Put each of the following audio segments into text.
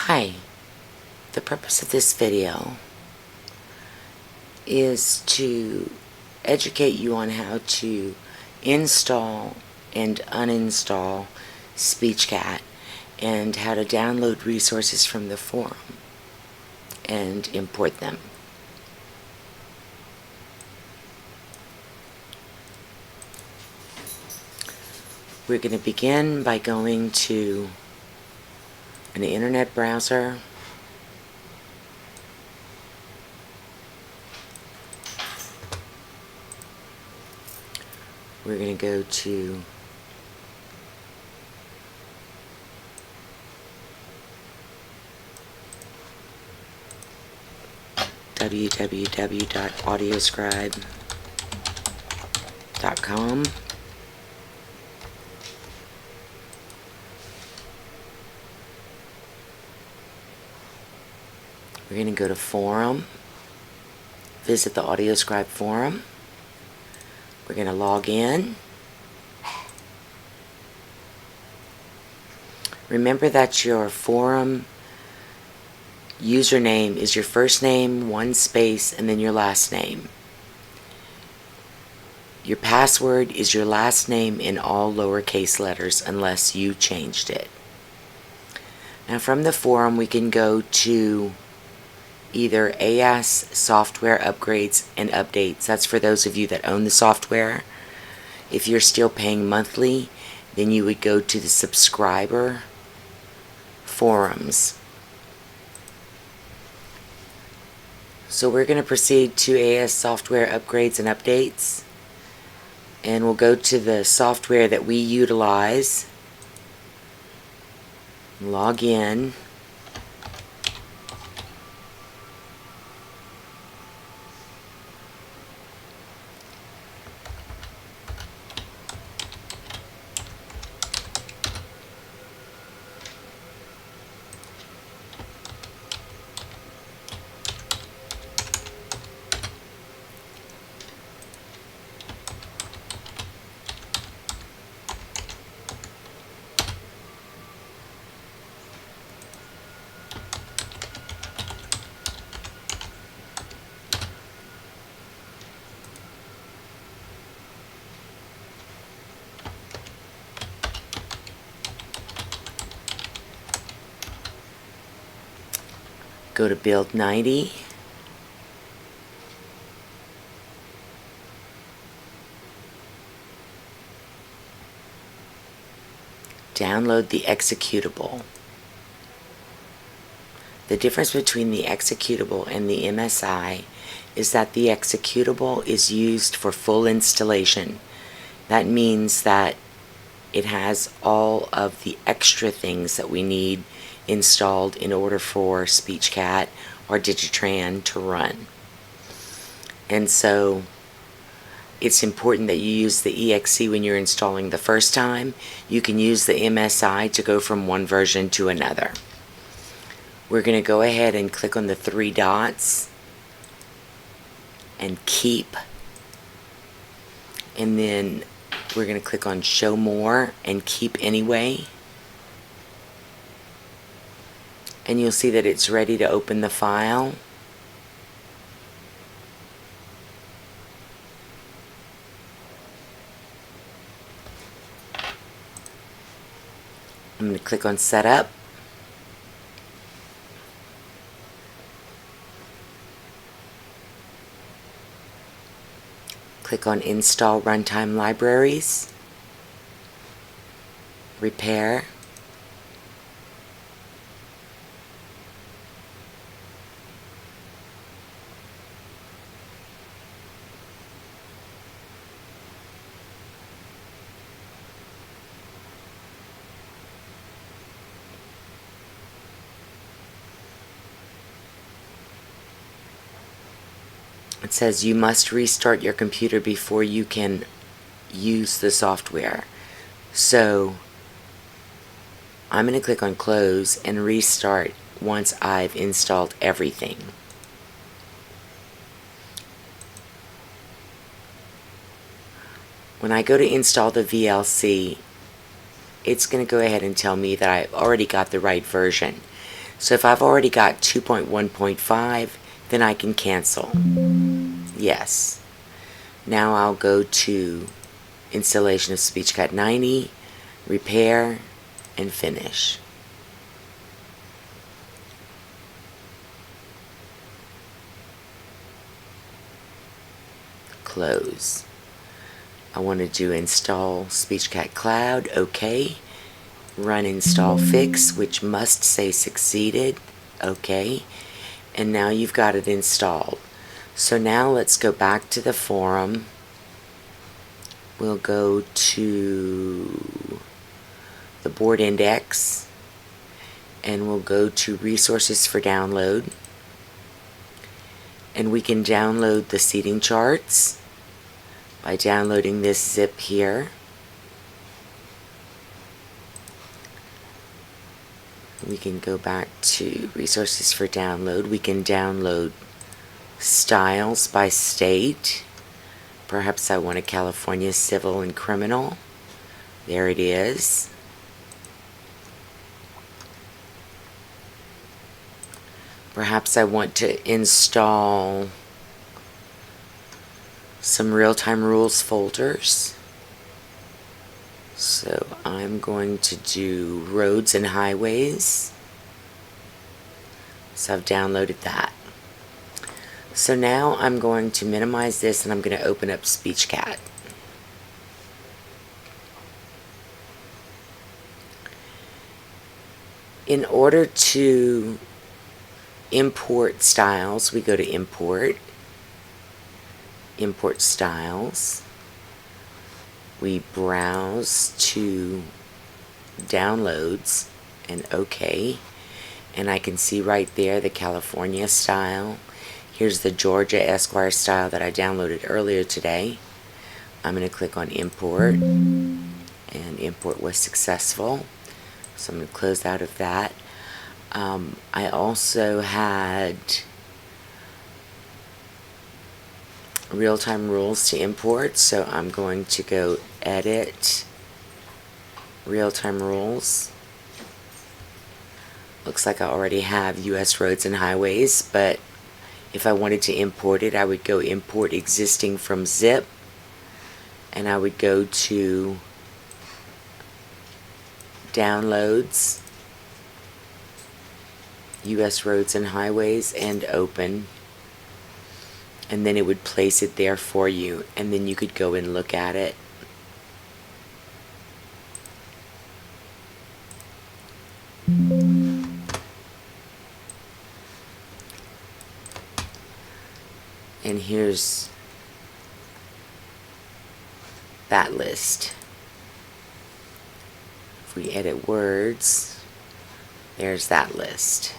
Hi, the purpose of this video is to educate you on how to install and uninstall SpeechCat and how to download resources from the forum and import them. We're going to begin by going to an internet browser. We're going to go to www.audioscribe.com. We're going to go to Forum, visit the AudioScribe forum. We're going to log in. Remember that your forum username is your first name, one space, and then your last name. Your password is your last name in all lowercase letters unless you changed it. Now from the forum we can go to either AS software upgrades and updates. That's for those of you that own the software. If you're still paying monthly, then you would go to the subscriber forums. So we're going to proceed to AS software upgrades and updates, and we'll go to the software that we utilize, log in. Go to Build 90. Download the executable. The difference between the executable and the MSI is that the executable is used for full installation. That means that it has all of the extra things that we need installed in order for SpeechCat or Digitran to run. And so it's important that you use the EXE when you're installing the first time. You can use the MSI to go from one version to another. We're going to go ahead and click on the three dots and keep, and then we're going to click on show more and keep anyway, and you'll see that it's ready to open the file. I'm going to click on setup. Click on install runtime libraries, repair, it says you must restart your computer before you can use the software. So I'm going to click on close and restart once I've installed everything. When I go to install the VLC, it's going to go ahead and tell me that I've already got the right version. So if I've already got 2.1.5, then I can cancel. Yes. Now I'll go to installation of SpeechCat 90, repair, and finish. Close. I want to do install SpeechCat Cloud, OK. Run install fix, which must say succeeded, OK. And now you've got it installed. So now let's go back to the forum. We'll go to the board index and we'll go to resources for download. And we can download the seating charts by downloading this zip here. We can go back to resources for download. We can download styles by state. Perhaps I want a California civil and criminal. There it is. Perhaps I want to install some real-time rules folders. So I'm going to do roads and highways. So I've downloaded that. So now I'm going to minimize this and I'm going to open up SpeechCat. In order to import styles, we go to import styles. We browse to downloads and OK. And I can see right there the California style. Here's the Georgia Esquire style that I downloaded earlier today. I'm going to click on import, and import was successful. So I'm going to close out of that. I also had real-time rules to import, so I'm going to go edit real-time rules. Looks like I already have US roads and highways, but if I wanted to import it, I would go import existing from zip, and I would go to downloads, US roads and highways, and open. And then it would place it there for you, and then you could go and look at it. And here's that list. If we edit words, there's that list.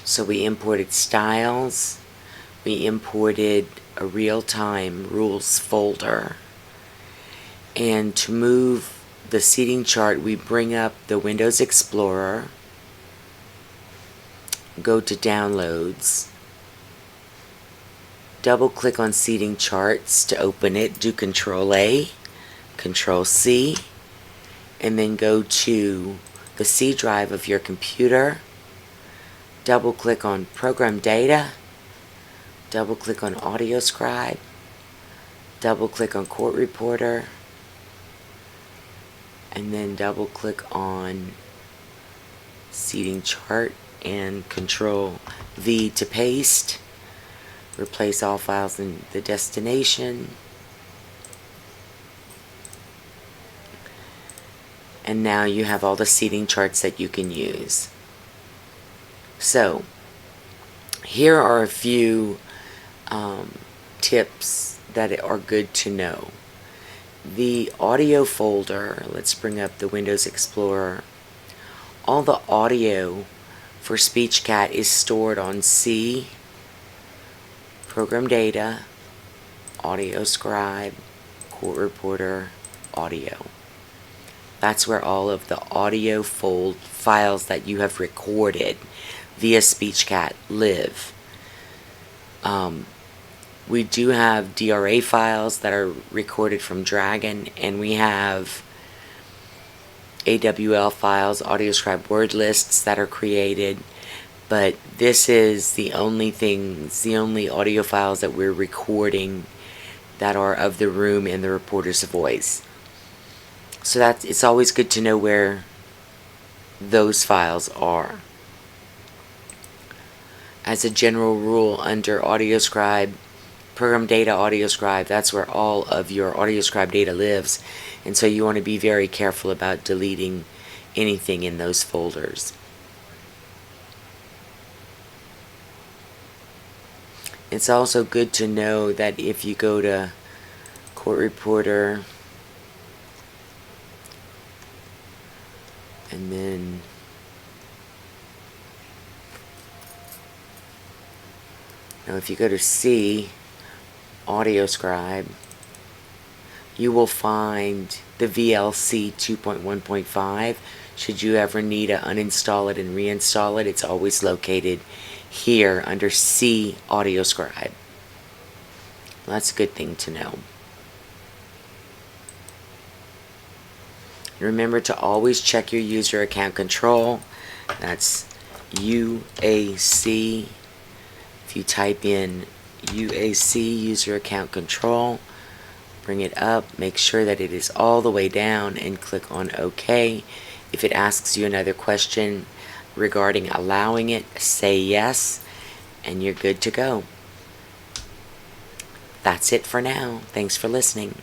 So we imported styles, we imported a real-time rules folder, and to move the seating chart, we bring up the Windows Explorer, go to downloads, double click on seating charts to open it, do Control A, Control C, and then go to the C drive of your computer, double click on program data, double click on AudioScribe, double click on Court Reporter, and then double click on seating chart and Control V to paste. Replace all files in the destination. And now you have all the seating charts that you can use. So, here are a few tips that are good to know. The audio folder, let's bring up the Windows Explorer. All the audio for SpeechCat is stored on C, Program Data, AudioScribe, Court Reporter, Audio. That's where all of the audio files that you have recorded via SpeechCat live. We do have DRA files that are recorded from Dragon, and we have AWL files, AudioScribe word lists that are created, but this is the only audio files that we're recording that are of the room and the reporter's voice. So it's always good to know where those files are. As a general rule, under AudioScribe, Program Data AudioScribe, that's where all of your AudioScribe data lives, and so you want to be very careful about deleting anything in those folders. It's also good to know that if you go to Court Reporter and then now if you go to C, AudioScribe, you will find the VLC 2.1.5. Should you ever need to uninstall it and reinstall it, it's always located here under C, AudioScribe. Well, that's a good thing to know. Remember to always check your user account control. That's UAC. If you type in UAC, user account control, bring it up, make sure that it is all the way down, and click on OK. If it asks you another question regarding allowing it, say yes, and you're good to go. That's it for now. Thanks for listening.